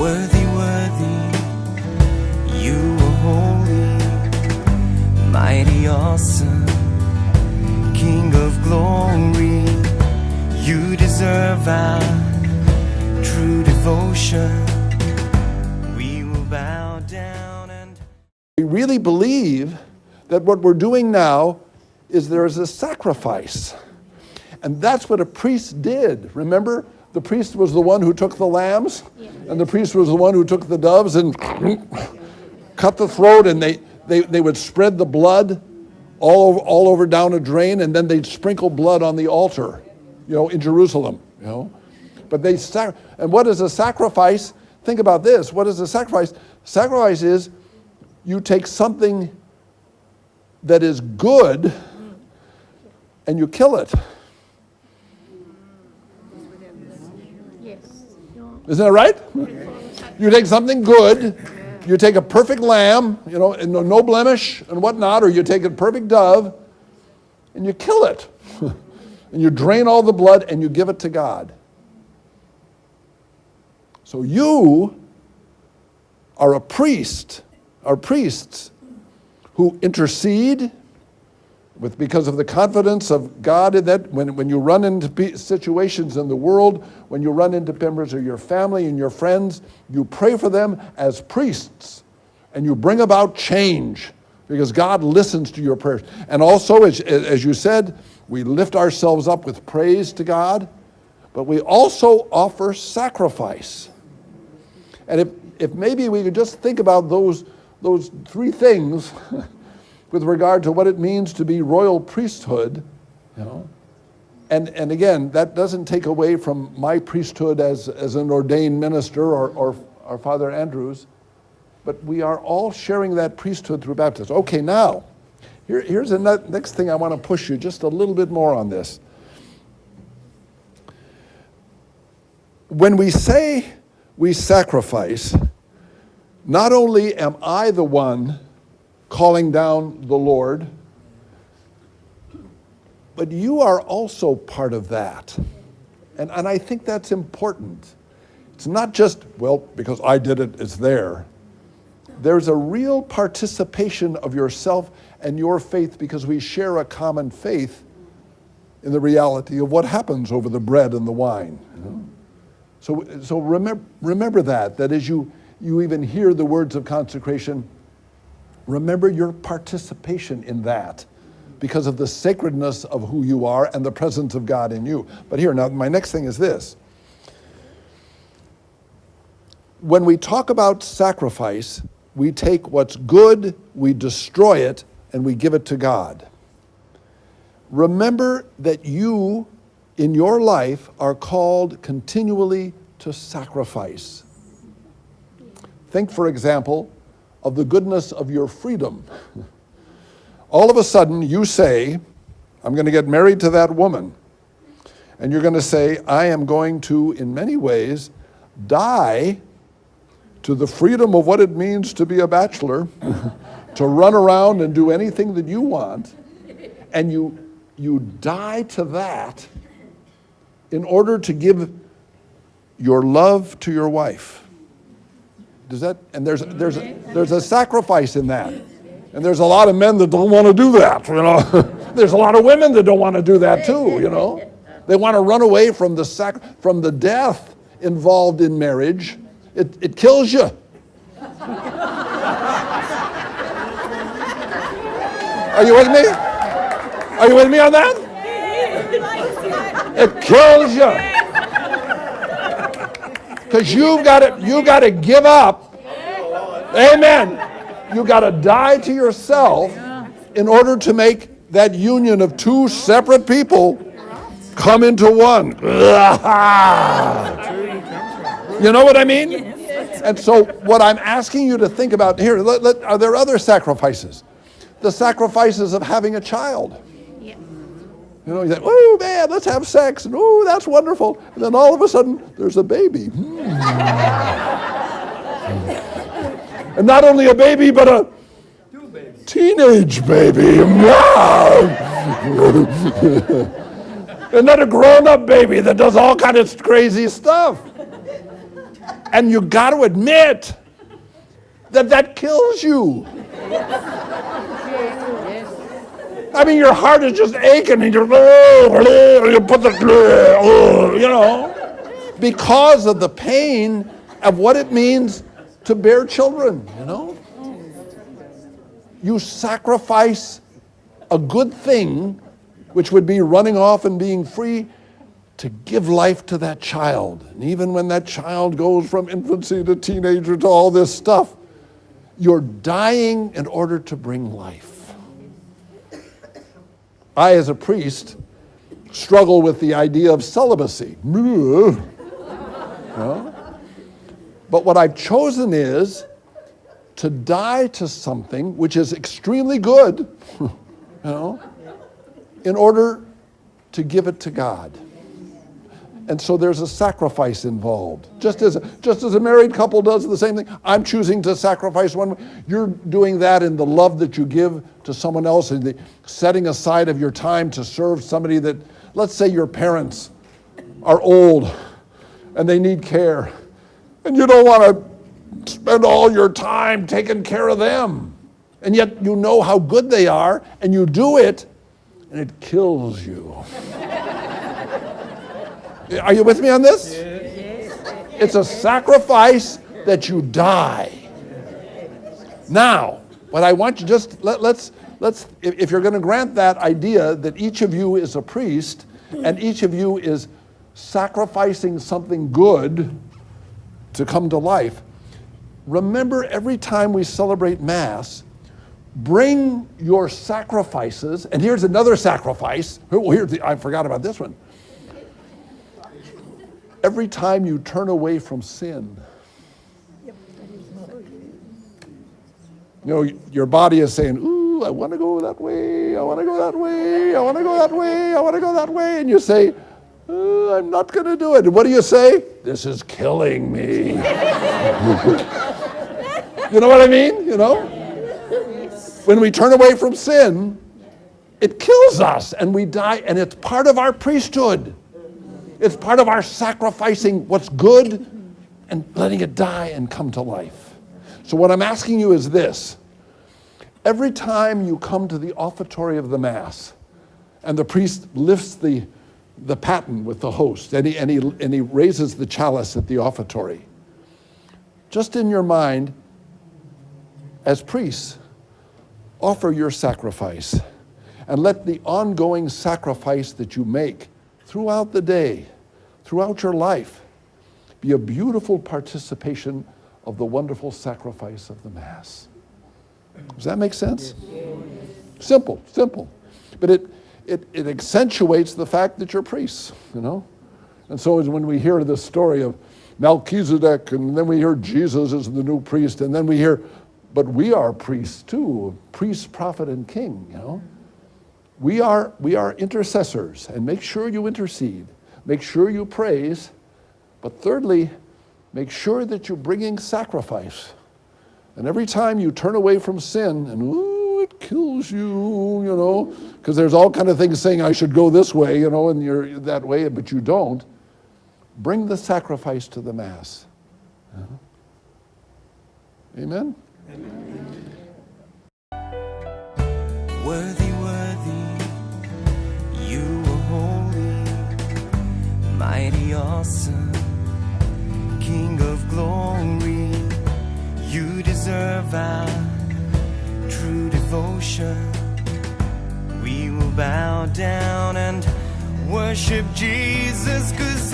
Worthy, worthy, you are holy, mighty, awesome, King of glory. You deserve our true devotion. We will bow down and... We really believe that what we're doing now is there is a sacrifice. And that's what a priest did. Remember? The priest was the one who took the lambs, and the priest was the one who took the doves and cut the throat, and they would spread the blood all over down a drain, and then they'd sprinkle blood on the altar, in Jerusalem, But and what is a sacrifice? Think about this. What is a sacrifice? Sacrifice is you take something that is good and you kill it. Isn't that right? You take something good, you take a perfect lamb, and no blemish and whatnot, or you take a perfect dove, and you kill it. And you drain all the blood and you give it to God. So you are a priest, are priests who intercede because of the confidence of God in that when you run into situations in the world, when you run into members of your family and your friends, you pray for them as priests and you bring about change because God listens to your prayers. And also, as you said, we lift ourselves up with praise to God, but we also offer sacrifice. And if maybe we could just think about those three things with regard to what it means to be royal priesthood, And again, that doesn't take away from my priesthood as an ordained minister or Father Andrew's, but we are all sharing that priesthood through baptism. Okay, now, here's the next thing I want to push you just a little bit more on this. When we say we sacrifice, not only am I the one calling down the Lord, but you are also part of that. And I think that's important. It's not just, because I did it, it's there. There's a real participation of yourself and your faith because we share a common faith in the reality of what happens over the bread and the wine. So remember that as you even hear the words of consecration, remember your participation in that because of the sacredness of who you are and the presence of God in you. But now my next thing is this. When we talk about sacrifice, we take what's good, we destroy it, and we give it to God. Remember that you, in your life, are called continually to sacrifice. Think, for example, of the goodness of your freedom. All of a sudden, you say, I'm going to get married to that woman. And you're going to say, I am going to, in many ways, die to the freedom of what it means to be a bachelor, to run around and do anything that you want. And you die to that in order to give your love to your wife. And there's a sacrifice in that. And there's a lot of men that don't want to do that, There's a lot of women that don't want to do that too, They want to run away from the death involved in marriage. It kills you. Are you with me? Are you with me on that? It kills you. Because you've got to give up. Amen. You got to die to yourself in order to make that union of two separate people come into one. You know what I mean? And so what I'm asking you to think about here, are there other sacrifices? The sacrifices of having a child. You say, oh man, let's have sex, and oh, that's wonderful. And then all of a sudden, there's a baby. And not only a baby, but a teenage baby. And not a grown-up baby that does all kind of crazy stuff. And you got to admit that kills you. I mean, your heart is just aching, and you put the, because of the pain of what it means to bear children, You sacrifice a good thing, which would be running off and being free, to give life to that child. And even when that child goes from infancy to teenager to all this stuff, you're dying in order to bring life. I, as a priest, struggle with the idea of celibacy. But what I've chosen is to die to something which is extremely good, in order to give it to God. And so there's a sacrifice involved. Just as a married couple does the same thing. I'm choosing to sacrifice one. You're doing that in the love that you give to someone else, and the setting aside of your time to serve somebody that, let's say your parents are old and they need care. And you don't want to spend all your time taking care of them. And yet you know how good they are, and you do it, and it kills you. Are you with me on this? Yes. It's a sacrifice that you die. Now, what I want you let's if you're going to grant that idea that each of you is a priest and each of you is sacrificing something good to come to life, remember every time we celebrate Mass, bring your sacrifices, and here's another sacrifice. I forgot about this one. Every time you turn away from sin, your body is saying, ooh, I want to go that way, I want to go that way, I want to go that way, I want to go that way. And you say, I'm not going to do it. And what do you say? This is killing me. You know what I mean? When we turn away from sin, it kills us and we die, and it's part of our priesthood. It's part of our sacrificing what's good and letting it die and come to life. So what I'm asking you is this. Every time you come to the offertory of the Mass and the priest lifts the paten with the host and he raises the chalice at the offertory, just in your mind, as priests, offer your sacrifice and let the ongoing sacrifice that you make throughout the day, throughout your life, be a beautiful participation of the wonderful sacrifice of the Mass. Does that make sense? Simple. But it accentuates the fact that you're priests, And so when we hear this story of Melchizedek, and then we hear Jesus is the new priest, and then we hear, but we are priests too, priest, prophet, and king, We are intercessors, and make sure you intercede. Make sure you praise. But thirdly, make sure that you're bringing sacrifice. And every time you turn away from sin, and it kills you, because there's all kind of things saying I should go this way, and you're that way, but you don't. Bring the sacrifice to the Mass. Amen? Amen. Worthy, you are holy, mighty, awesome, King of glory. You deserve our true devotion. We will bow down and worship Jesus, 'cause